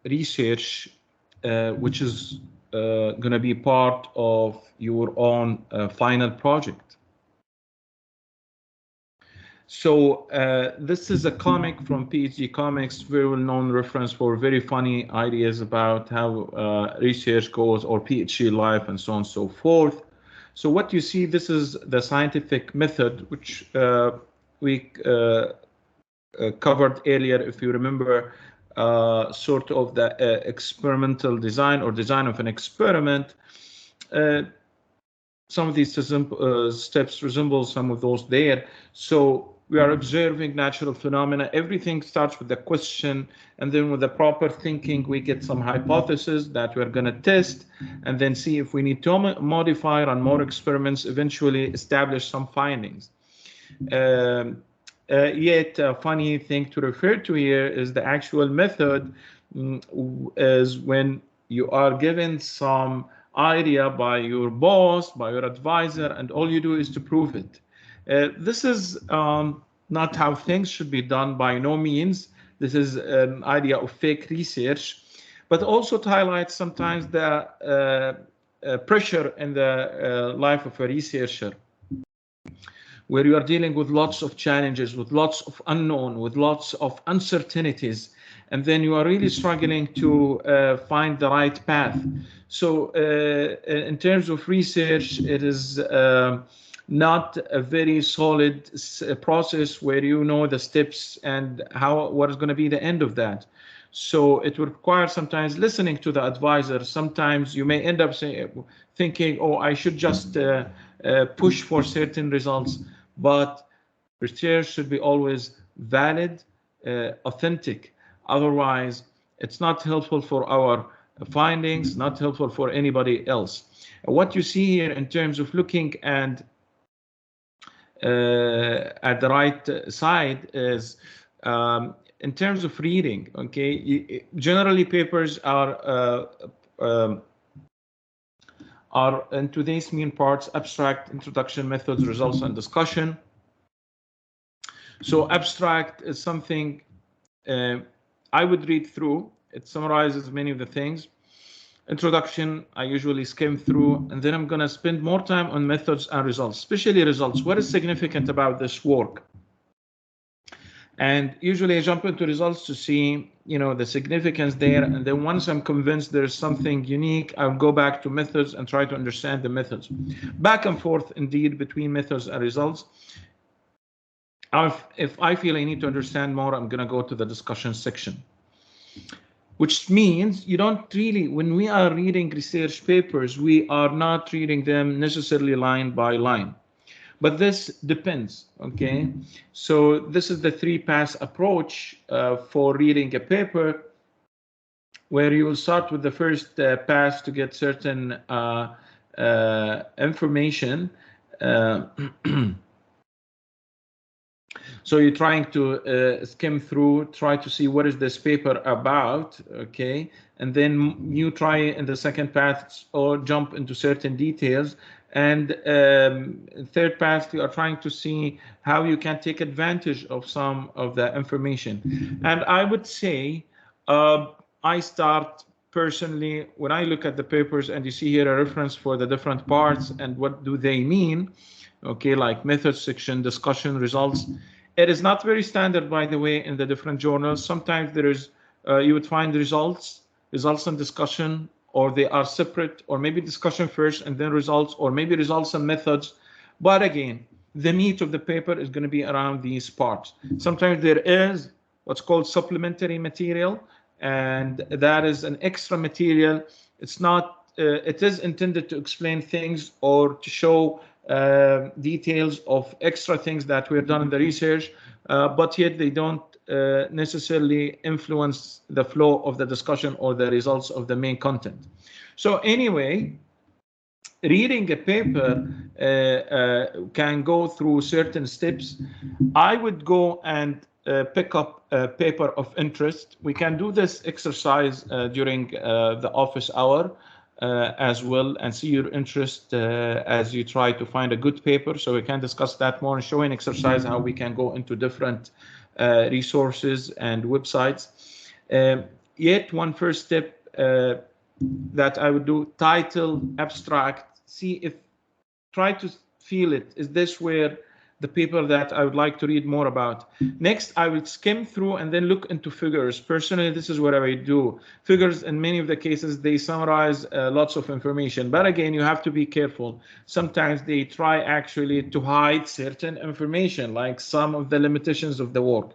research, which is going to be part of your own final project. So this is a comic from PhD Comics, very well-known reference for very funny ideas about how research goes, or PhD life, and so on and so forth. So what you see, this is the scientific method, which we covered earlier, if you remember, sort of the experimental design or design of an experiment. Some of these steps resemble some of those there. So we are observing natural phenomena. Everything starts with a question, and then with the proper thinking, we get some hypothesis that we're going to test, and then see if we need to modify, run more experiments, eventually establish some findings. Yet a funny thing to refer to here is the actual method is when you are given some idea by your boss, by your advisor, and all you do is to prove it. This is not how things should be done, by no means. This is an idea of fake research, but also to highlight sometimes the pressure in the life of a researcher, where you are dealing with lots of challenges, with lots of unknown, with lots of uncertainties, and then you are really struggling to find the right path. So in terms of research, it is not a very solid process where you know the steps and what is going to be the end of that. So it will require sometimes listening to the advisor. Sometimes you may end up thinking, oh, I should just push for certain results. But research should be always valid, authentic. Otherwise, it's not helpful for our findings, not helpful for anybody else. What you see here in terms of looking at the right side is in terms of reading. Okay, generally papers are in today's main parts: abstract, introduction, methods, results, and discussion. So abstract is something I would read through. It summarizes many of the things. Introduction, I usually skim through, and then I'm going to spend more time on methods and results, especially results. What is significant about this work? And usually I jump into results to see, the significance there. And then once I'm convinced there's something unique, I'll go back to methods and try to understand the methods. Back and forth, indeed, between methods and results. If I feel I need to understand more, I'm going to go to the discussion section. Which means you don't really, when we are reading research papers, we are not reading them necessarily line by line. But this depends, okay? So this is the three-pass approach for reading a paper, where you will start with the first pass to get certain information. So you're trying to skim through, try to see what is this paper about, okay? And then you try in the second pass or jump into certain details. And third pass, you are trying to see how you can take advantage of some of the information. And I would say I start personally, when I look at the papers and you see here a reference for the different parts and what do they mean, okay, like methods section, discussion, results. It is not very standard, by the way, in the different journals. Sometimes there is, you would find results and discussion, or they are separate, or maybe discussion first and then results, or maybe results and methods. But again, the meat of the paper is going to be around these parts. Sometimes there is what's called supplementary material, and that is an extra material. It's not, it is intended to explain things or to show details of extra things that were done in the research, but yet they don't necessarily influence the flow of the discussion or the results of the main content. So anyway, reading a paper can go through certain steps. I would go and pick up a paper of interest. We can do this exercise during the office hour as well, and see your interest as you try to find a good paper. So we can discuss that more and show an exercise how we can go into different resources and websites. yet one first step that I would do: title, abstract, see if, try to feel it. Is this where the paper that I would like to read more about? Next, I will skim through and then look into figures. Personally, this is what I do. Figures, in many of the cases, they summarize lots of information. But again, you have to be careful. Sometimes they try actually to hide certain information, like some of the limitations of the work.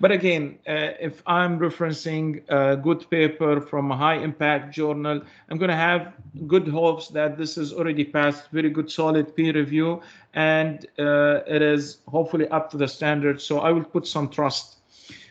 But again, if I'm referencing a good paper from a high impact journal, I'm going to have good hopes that this is already passed very good solid peer review, and it is hopefully up to the standard. So I will put some trust.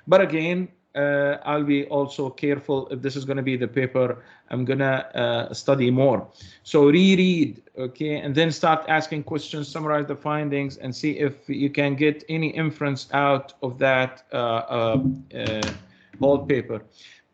But again, I'll be also careful if this is going to be the paper I'm going to study more. So reread, okay, and then start asking questions, summarize the findings, and see if you can get any inference out of that whole paper.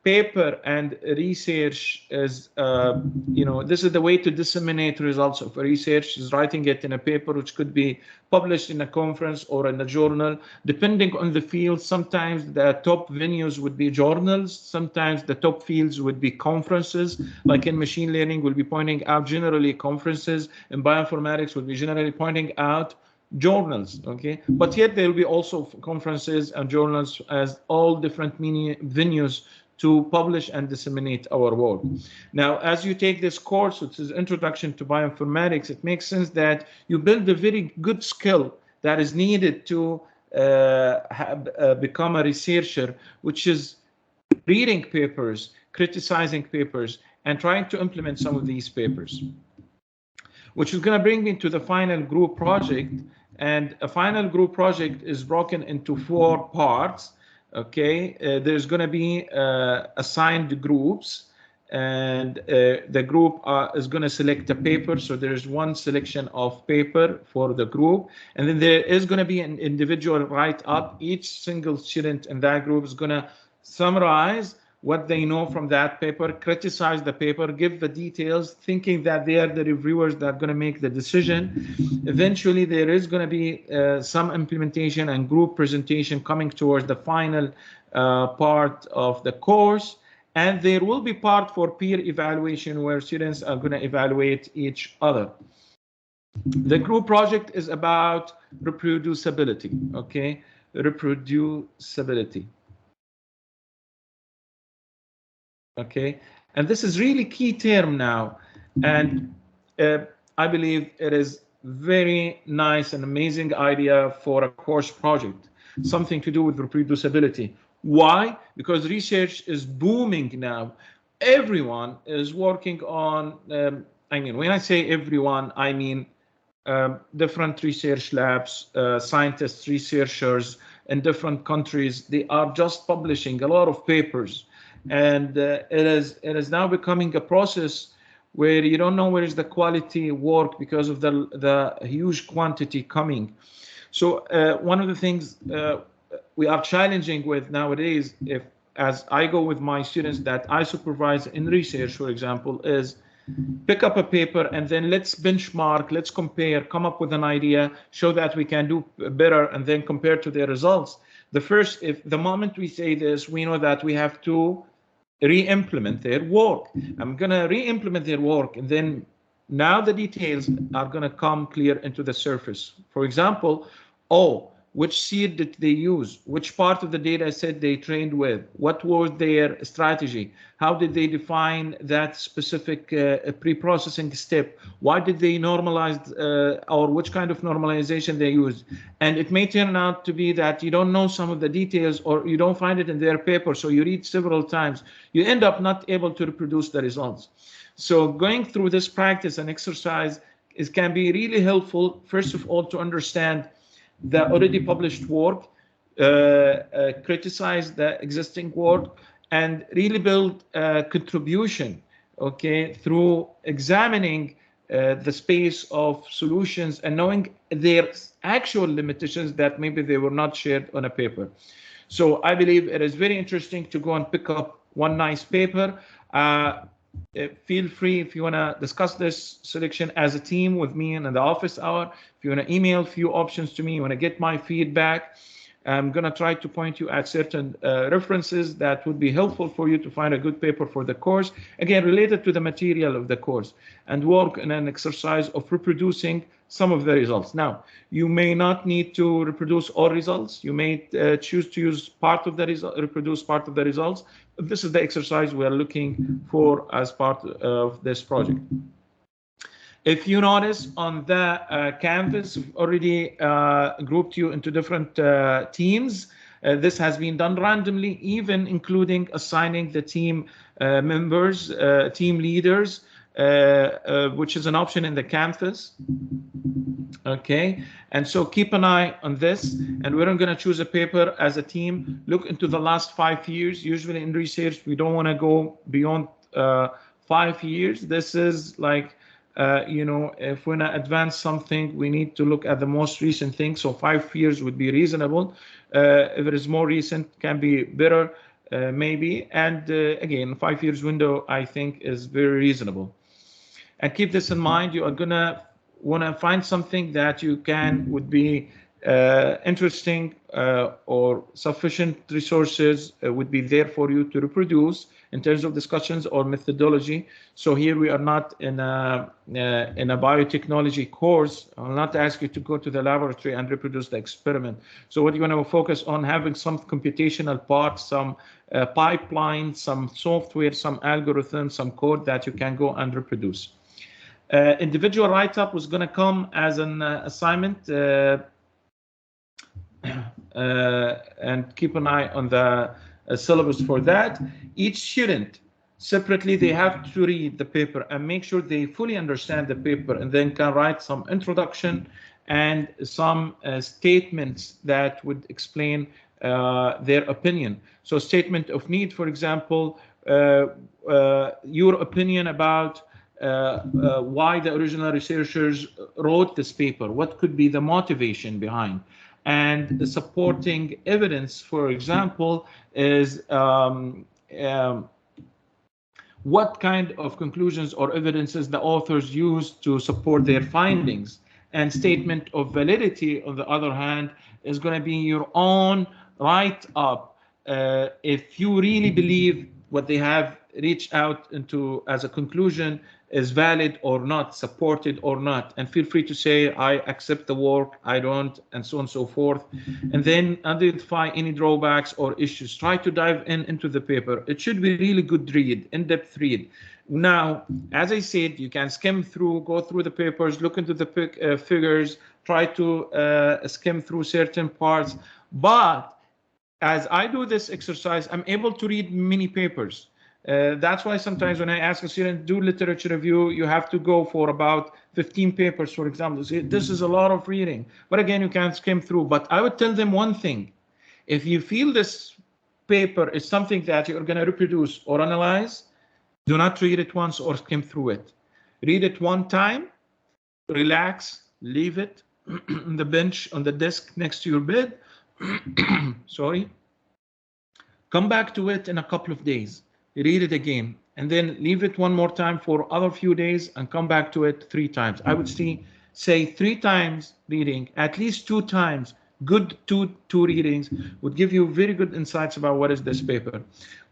Paper and research is, this is the way to disseminate results of research, is writing it in a paper which could be published in a conference or in a journal. Depending on the field, sometimes the top venues would be journals, sometimes the top fields would be conferences. Like in machine learning, we'll be pointing out generally conferences. In bioinformatics, we'll be generally pointing out journals, okay? But yet there will be also conferences and journals as all different venues to publish and disseminate our work. Now, as you take this course, which is Introduction to Bioinformatics, it makes sense that you build a very good skill that is needed to become a researcher, which is reading papers, criticizing papers, and trying to implement some of these papers. Which is going to bring me to the final group project. And a final group project is broken into 4 parts. Okay, there's going to be assigned groups, and the group is going to select a paper. So there's one selection of paper for the group, and then there is going to be an individual write-up. Each single student in that group is going to summarize what they know from that paper, criticize the paper, give the details, thinking that they are the reviewers that are going to make the decision. Eventually, there is going to be some implementation and group presentation coming towards the final part of the course. And there will be part for peer evaluation where students are going to evaluate each other. The group project is about reproducibility, okay? Reproducibility. Okay, and this is really key term now, and I believe it is very nice and amazing idea for a course project, something to do with reproducibility. Why? Because research is booming now. Everyone is working on, when I say everyone, I mean different research labs, scientists, researchers in different countries. They are just publishing a lot of papers. And it is now becoming a process where you don't know where is the quality work because of the huge quantity coming. So one of the things we are challenging with nowadays, as I go with my students that I supervise in research, for example, is pick up a paper and then let's benchmark, let's compare, come up with an idea, show that we can do better, and then compare to their results. The moment we say this, we know that we have to re-implement their work. I'm going to re-implement their work, and then now the details are going to come clear into the surface. For example, which seed did they use? Which part of the data set they trained with? What was their strategy? How did they define that specific pre-processing step? Why did they normalize, or which kind of normalization they used? And it may turn out to be that you don't know some of the details, or you don't find it in their paper, so you read several times. You end up not able to reproduce the results. So going through this practice and exercise can be really helpful, first of all, to understand the already published work, criticize the existing work, and really build a contribution, okay, through examining the space of solutions and knowing their actual limitations that maybe they were not shared on a paper. So I believe it is very interesting to go and pick up one nice paper. Feel free if you want to discuss this selection as a team with me in the office hour. If you want to email a few options to me, you want to get my feedback, I'm going to try to point you at certain references that would be helpful for you to find a good paper for the course, again, related to the material of the course, and work in an exercise of reproducing some of the results. Now, you may not need to reproduce all results. You may choose to use part of the result, reproduce part of the results. This is the exercise we are looking for as part of this project. If you notice on the canvas, we've already grouped you into different teams. This has been done randomly, even including assigning the team members, team leaders, which is an option in the canvas. Okay, and so keep an eye on this, and we're going to choose a paper as a team. Look into the last 5 years. Usually in research, we don't want to go beyond 5 years. This is like, you know, if we're going to advance something, we need to look at the most recent thing. So 5 years would be reasonable. If it is more recent, can be better, maybe. And again, 5 years window, I think, is very reasonable. And keep this in mind. You are going to want to find something that you would be interesting, or sufficient resources would be there for you to reproduce in terms of discussions or methodology. So here we are not in a biotechnology course. I'll not ask you to go to the laboratory and reproduce the experiment. So what you want to focus on, having some computational parts, some pipeline, some software, some algorithm, some code that you can go and reproduce. Individual write-up was going to come as an assignment, and keep an eye on the syllabus for that. Each student separately, they have to read the paper and make sure they fully understand the paper, and then can write some introduction and some statements that would explain their opinion. So statement of need, for example, your opinion about why the original researchers wrote this paper, what could be the motivation behind, and the supporting evidence, for example, is what kind of conclusions or evidences the authors used to support their findings. And statement of validity, on the other hand, is going to be your own write-up. If you really believe what they have reached out into as a conclusion is valid or not, supported or not, and feel free to say, I accept the work, I don't, and so on and so forth. And then identify any drawbacks or issues. Try to dive into the paper. It should be really good read, in-depth read. Now, as I said, you can skim through, go through the papers, look into the figures, try to skim through certain parts. But as I do this exercise, I'm able to read many papers. That's why sometimes when I ask a student do literature review, you have to go for about 15 papers, for example. So this is a lot of reading. But again, you can skim through. But I would tell them one thing. If you feel this paper is something that you're going to reproduce or analyze, do not read it once or skim through it. Read it one time, relax, leave it on the bench, on the desk next to your bed. Sorry. Come back to it in a couple of days. Read it again, and then leave it one more time for other few days and come back to it 3 times. I would say 3 times reading, at least 2 times, good two readings would give you very good insights about what is this paper.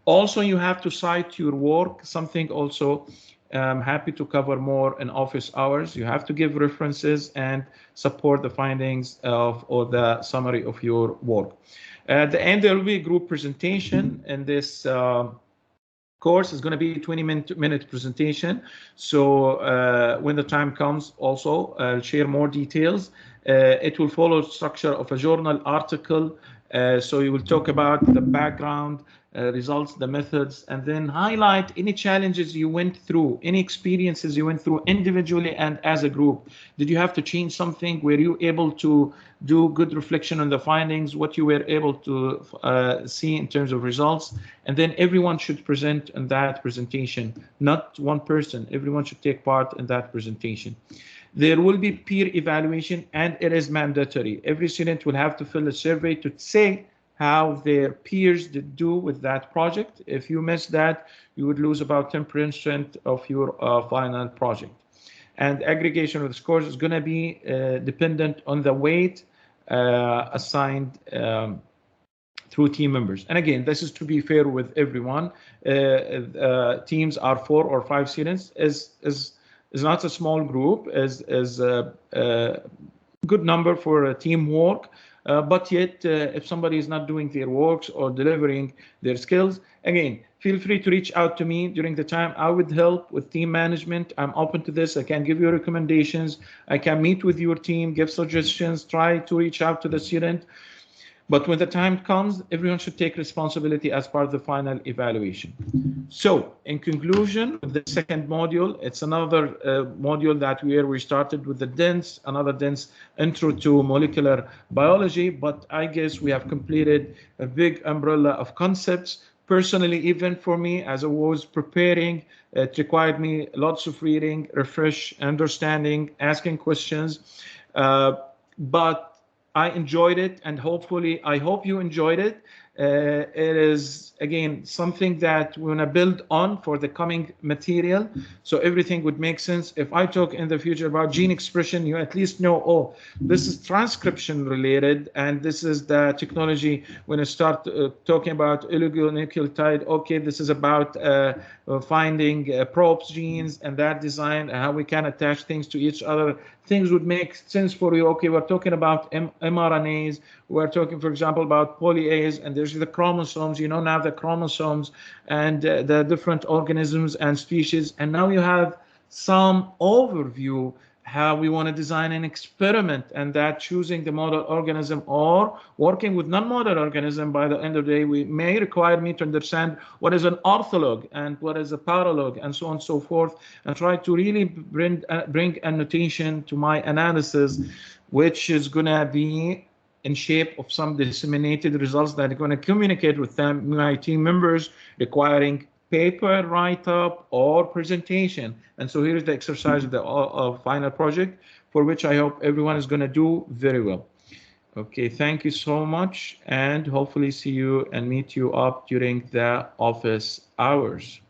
Also, you have to cite your work, something also I'm happy to cover more in office hours. You have to give references and support the findings of or the summary of your work. At the end, there will be a group presentation, and this course is going to be a 20-minute presentation. So when the time comes, also I'll share more details. It will follow the structure of a journal article. So you will talk about the background, results, the methods, and then highlight any challenges you went through, any experiences you went through individually and as a group. Did you have to change something? Were you able to do good reflection on the findings, what you were able to see in terms of results? And then everyone should present in that presentation, not one person. Everyone should take part in that presentation. There will be peer evaluation, and it is mandatory. Every student will have to fill a survey to say how their peers did do with that project. If you miss that, you would lose about 10% of your final project. And aggregation of the scores is going to be dependent on the weight assigned through team members. And again, this is to be fair with everyone. Teams are 4 or 5 students is not a small group, is a good number for teamwork. But yet, if somebody is not doing their works or delivering their skills, again, feel free to reach out to me during the time. I would help with team management. I'm open to this. I can give you recommendations. I can meet with your team, give suggestions, try to reach out to the student. But when the time comes, everyone should take responsibility as part of the final evaluation. So in conclusion, the second module, it's another module that we started with the dense, another dense intro to molecular biology, but I guess we have completed a big umbrella of concepts. Personally, even for me, as I was preparing, it required me lots of reading, refresh, understanding, asking questions, but I enjoyed it, and hopefully, I hope you enjoyed it. It is, again, something that we want to build on for the coming material, so everything would make sense. If I talk in the future about gene expression, you at least know, oh, this is transcription related, and this is the technology. When I start talking about oligonucleotide, okay, this is about finding probes genes and that design, and how we can attach things to each other. Things would make sense for you. Okay, we're talking about mRNAs. We're talking, for example, about polyase, and there's the chromosomes. You know now the chromosomes and the different organisms and species. And now you have some overview how we want to design an experiment, and that choosing the model organism or working with non-model organism. By the end of the day, we may require me to understand what is an ortholog and what is a paralog and so on and so forth, and try to really bring annotation to my analysis, which is going to be in shape of some disseminated results that are going to communicate with them, my team members, requiring paper write-up or presentation. And so here's the exercise of the final project, for which I hope everyone is going to do very well. Okay, thank you so much, and hopefully see you and meet you up during the office hours.